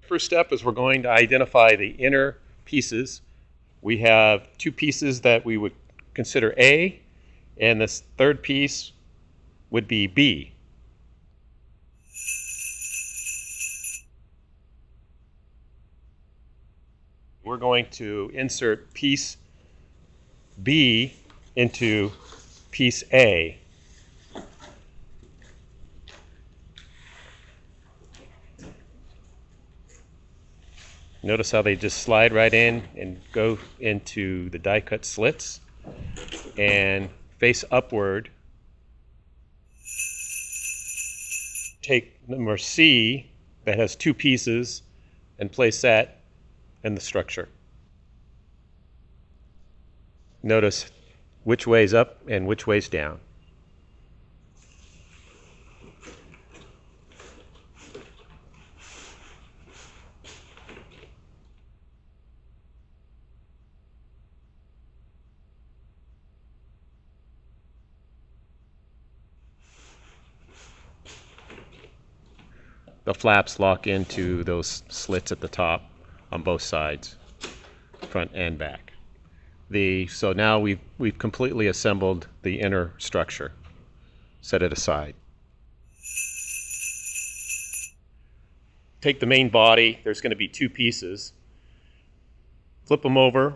First step is we're going to identify the inner pieces. We have two pieces that we would consider A, and this third piece would be B. We're going to insert piece B into piece A. Notice how they just slide right in and go into the die cut slits and face upward. Take number C that has two pieces and place that in the structure. Notice which way's up and which way's down. The flaps lock into those slits at the top on both sides, front and back. So now we've completely assembled the inner structure. Set it aside. Take the main body. There's going to be two pieces. Flip them over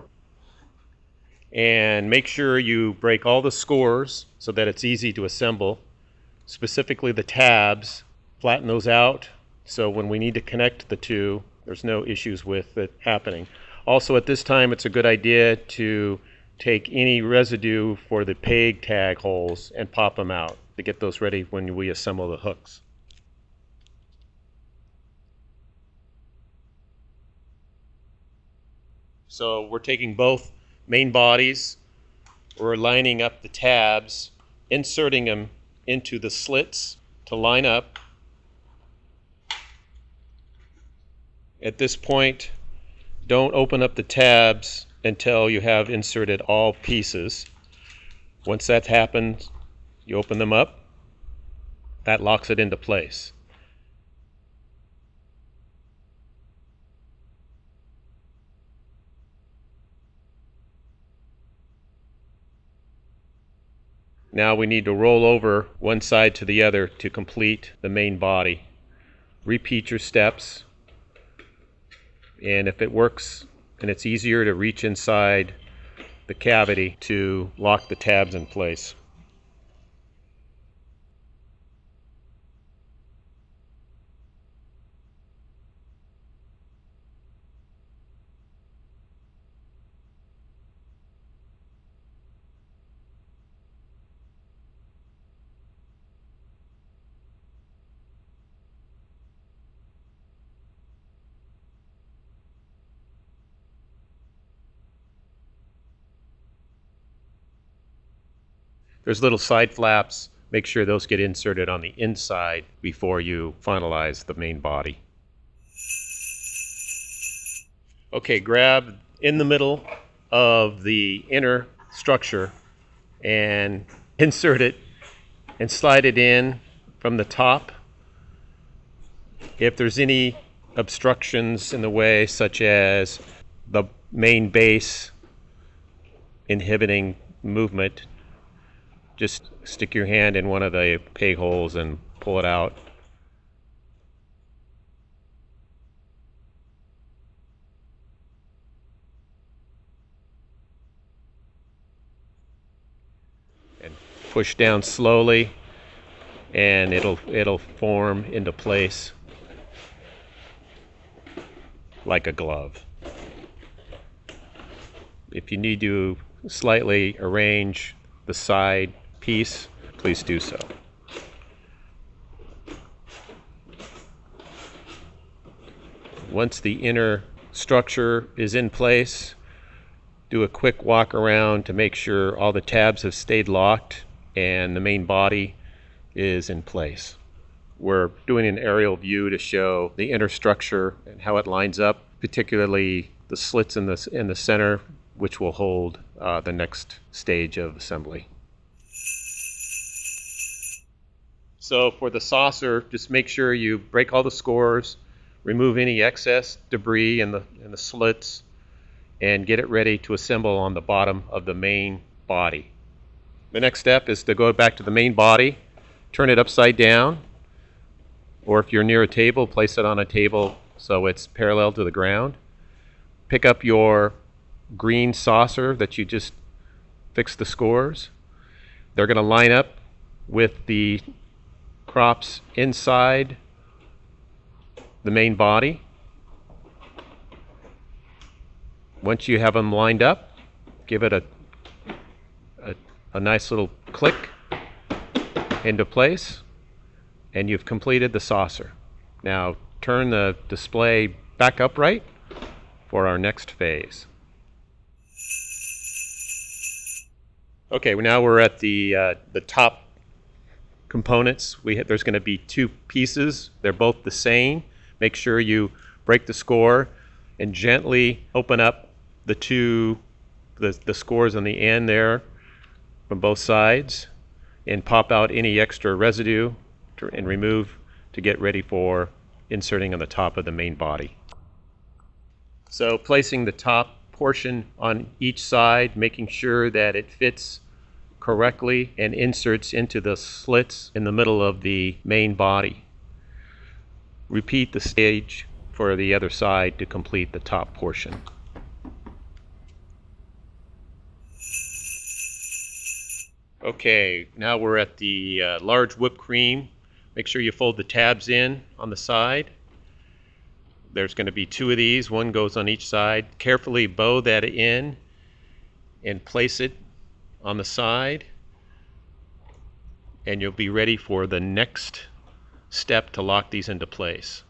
and make sure you break all the scores so that it's easy to assemble, specifically the tabs. Flatten those out so when we need to connect the two, there's no issues with it happening. Also, at this time, it's a good idea to take any residue for the peg tag holes and pop them out to get those ready when we assemble the hooks. So we're taking both main bodies, we're lining up the tabs, inserting them into the slits to line up. At this point, don't open up the tabs until you have inserted all pieces. Once that happens, you open them up. That locks it into place. Now we need to roll over one side to the other to complete the main body. Repeat your steps. And if it works and it's easier to reach inside the cavity to lock the tabs in place. There's little side flaps. Make sure those get inserted on the inside before you finalize the main body. Okay, grab in the middle of the inner structure and insert it and slide it in from the top. If there's any obstructions in the way, such as the main base inhibiting movement, just stick your hand in one of the peg holes and pull it out. And push down slowly, and it'll form into place like a glove. If you need to slightly arrange the side piece, please do so. Once the inner structure is in place, do a quick walk around to make sure all the tabs have stayed locked and the main body is in place. We're doing an aerial view to show the inner structure and how it lines up, particularly the slits in the center, which will hold the next stage of assembly. So for the saucer, just make sure you break all the scores, remove any excess debris in the slits, and get it ready to assemble on the bottom of the main body. The next step is to go back to the main body, turn it upside down, or if you're near a table, place it on a table so it's parallel to the ground. Pick up your green saucer that you just fixed the scores. They're going to line up with the crops inside the main body. Once you have them lined up, give it a nice little click into place, and you've completed the saucer. Now turn the display back upright for our next phase. Okay, now we're at the top components. There's going to be two pieces. They're both the same. Make sure you break the score and gently open up the scores on the end there from both sides, and pop out any extra residue and remove to get ready for inserting on the top of the main body. So placing the top portion on each side, making sure that it fits correctly and inserts into the slits in the middle of the main body. Repeat the stage for the other side to complete the top portion. Okay, now we're at the large whipped cream. Make sure you fold the tabs in on the side. There's going to be two of these. One goes on each side. Carefully bow that in and place it on the side, and you'll be ready for the next step to lock these into place.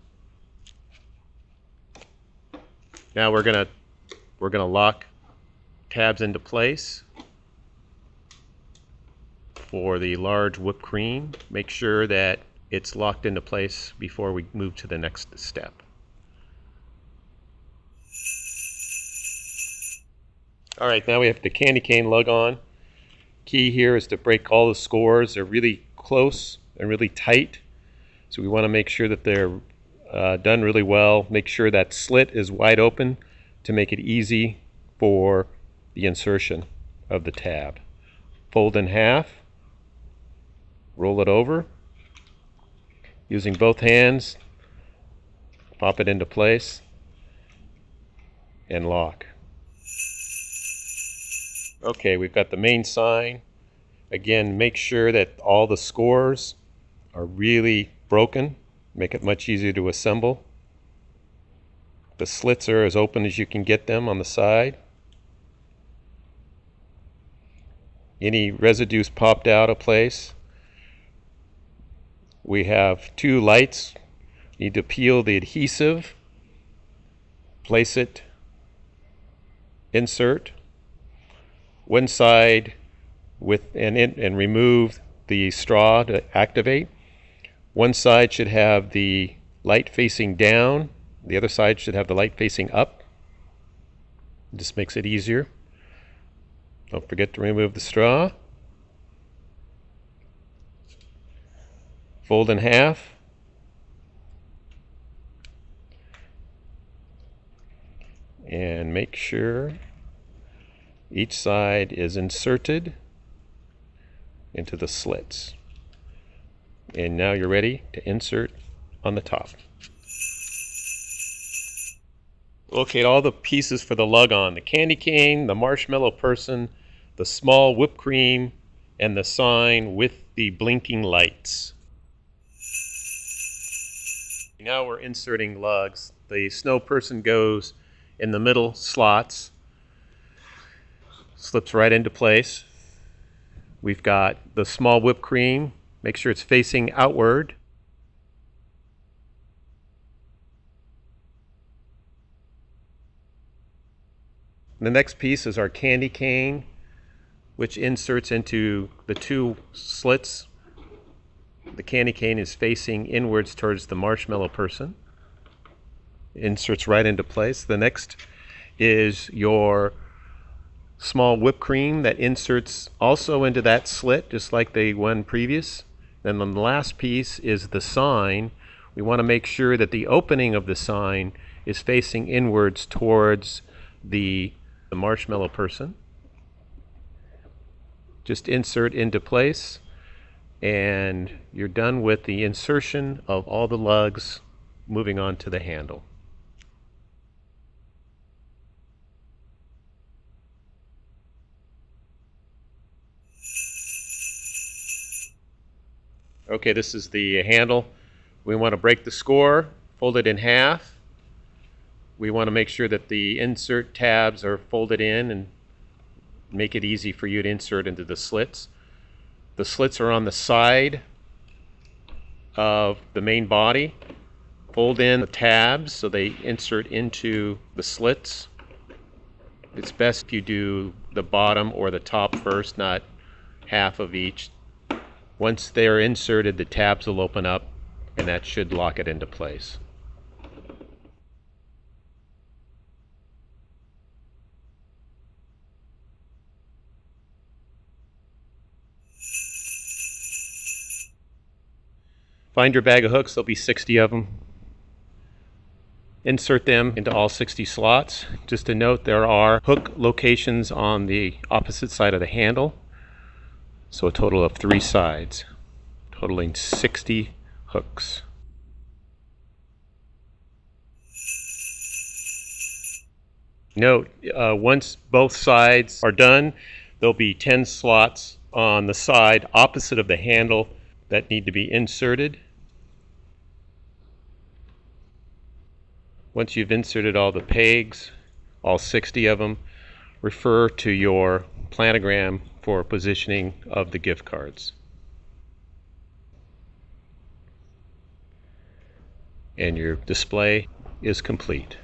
Now we're gonna lock tabs into place for the large whipped cream. Make sure that it's locked into place before we move to the next step. Alright, now we have the candy cane lug on. Key here is to break all the scores. They're really close and really tight, so we want to make sure that they're done really well. Make sure that slit is wide open to make it easy for the insertion of the tab. Fold in half, roll it over, using both hands, pop it into place, and lock. Okay, we've got the main sign. Again, make sure that all the scores are really broken. Make it much easier to assemble. The slits are as open as you can get them on the side. Any residues popped out of place. We have two lights. Need to peel the adhesive, place it, insert one side and remove the straw to activate. One side should have the light facing down. The other side should have the light facing up. This makes it easier. Don't forget to remove the straw. Fold in half. And make sure each side is inserted into the slits. And now you're ready to insert on the top. Locate all the pieces for the lug on: the candy cane, the marshmallow person, the small whipped cream, and the sign with the blinking lights. Now we're inserting lugs. The snow person goes in the middle slots, slips right into place. We've got the small whipped cream. Make sure it's facing outward. The next piece is our candy cane, which inserts into the two slits. The candy cane is facing inwards towards the marshmallow person. Inserts right into place. The next is your small whipped cream that inserts also into that slit, just like the one previous. And then the last piece is the sign we want to make sure that the opening of the sign is facing inwards towards the marshmallow person. Just insert into place, and you're done with the insertion of all the lugs. Moving on to the handle. Okay, this is the handle. We want to break the score, fold it in half. We want to make sure that the insert tabs are folded in and make it easy for you to insert into the slits. The slits are on the side of the main body. Fold in the tabs so they insert into the slits. It's best if you do the bottom or the top first, not half of each. Once they're inserted, the tabs will open up, and that should lock it into place. Find your bag of hooks. There'll be 60 of them. Insert them into all 60 slots. Just a note, there are hook locations on the opposite side of the handle. So a total of 3 sides, totaling 60 hooks. Note, once both sides are done, there'll be 10 slots on the side opposite of the handle that need to be inserted. Once you've inserted all the pegs, all 60 of them, refer to your planogram for positioning of the gift cards. And your display is complete.